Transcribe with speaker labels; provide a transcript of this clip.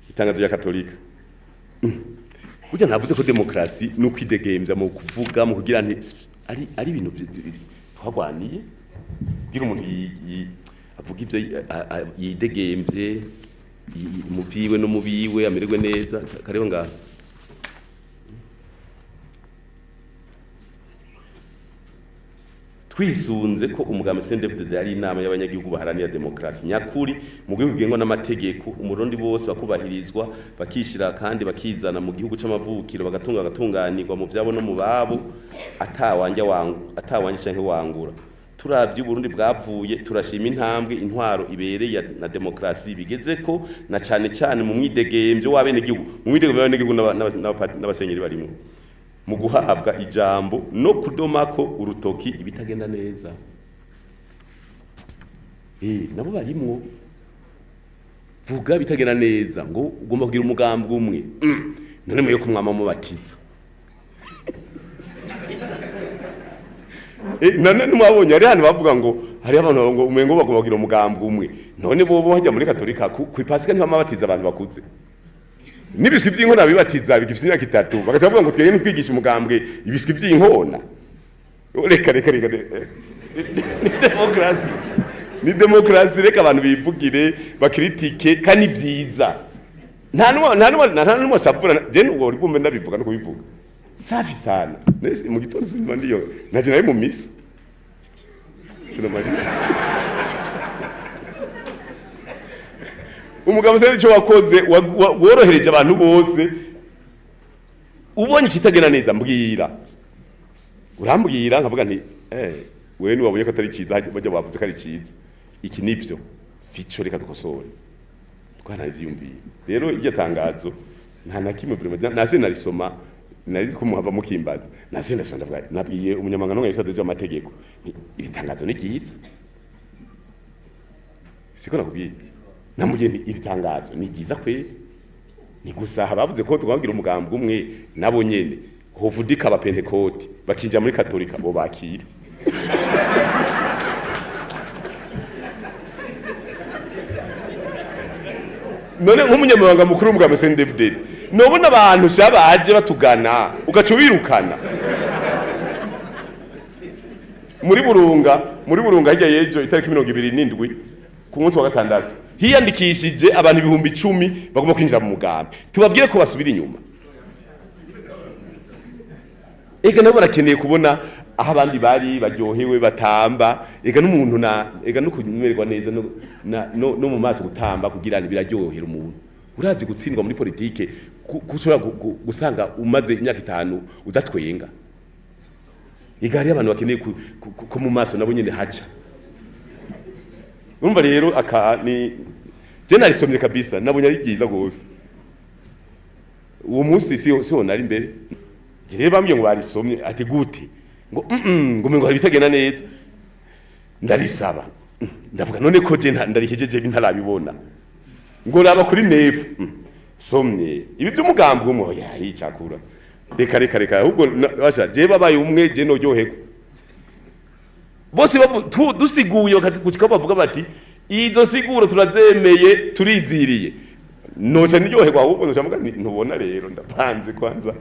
Speaker 1: itangazo ya Katolika burya ntavuze ko demokrasi no kwidegemvya mu kuvuga mu kugira ari ibintu twagwaniye kugira umuntu avuga ivyo yidegemvye mu byiwe no mu biwe amererwe neza kareba ngaho twisunze ko umugambi CNDD-FDD ari inama y'abanyagihugu baharanira demokrasi nyakuri mu gihugu gengwa n'amategeko umurundi bose bakubahirizwa bakishira kandi bakizana mu gihugu c'amavukiro bagatunganirwa mu vyabo no mu babo atawanje canke wangura turavye Burundi bwavuye turashima intambwe intwaro ibereye na demokrasi bigezeko na cane mu mwidegemvyo w'abene gihugu mu mwidegemvyo w'abene gihugu n'abasenyeri barimo mu guhabwa ijambo no kudomako urutoki ibitagenda neza nabo barimwo vuga bitagenda neza ngo ugomba kugira umugambi umwe none muyo kumwama mu batiza none mwabonye ari hano bavuga ngo hari abantu ngo umengo bagomba kugira umugambi umwe none bo hajya muri Katolika ku Pasika niho amabatiza abantu bakuze nibiswi by'inkona bibatiza bigifite imyaka 3 bagaca bavuga ngo twegene twigisha umugambwe ibiswi by'inkona reka ni demokrasi reka abantu bivugire bakritike kandi byiza nta numwe sapura je n'uwo uri bumbe ndabivuga no kubivuga safi sana nese mu gitondo sinima ndiyo naje nayo mu misi umugabo se cyo wakoze worohereje abantu bose ubonye kitagena neza mbwira urambwira nkavuga nti wewe wabonye ko atari ciza bajya bavuze ko ari ciza iki nivyo sico reka dukosore twanarize yumviye rero iryo tangazo nta nakimwe vraiment nase narisoma narizi ko muhava mukimbaza nase ndasanda bwa nabwiye umunyamangano ngayisade y'amategeko iri tangazo ni kiza siko nakubwiye namugeni iri tangazo ni giza kwe ni gusa bavuze ko twagira umugambi umwe nabo nyene hovudika aba Pentecote bakinja muri Katolika bo bakira none nk'umunyamabanga mukuru w'umugambi CNDD-FDD nobona abantu shabaje batugana ugacubirukana muri burunga hirya yejo itariki 27 ku munsi wa gatandatu hiyandikishije abantu 10,000 bagomba kwinjira mu mugambi tubabwire ko basubira inyuma ega nabo barakeneye kubona aho abandi bari baryohewe batamba ega n'umuntu ega no kunywerwa neza no mu maso gutamba kugira ngo biraryohera umuntu urazi gutsindwa muri politike gushobora gusanga umaze imyaka 5 udatwenga ega hari abantu bakeneye ko mu maso nabo nyene haca urumva rero ni je narisomye kabisa nabonye ari byiza gose uwo munsi siho nari imbere je bambye ngo barisomye ati gute ngo ngo hari bitagena neza ndarisaba ndavuga none ko je ndarihejeje ntarabibona ngo raba kuri nefu somye ibi by'umugambi umwe yicakura reka ahubwo basha je babaye umwe je noryohego bose dusiguye gucika bavuga bati izo siguro turazemeye turiziriye noca niryoherwa ahubwo nshamuga ntubona rero ndapanze kwanza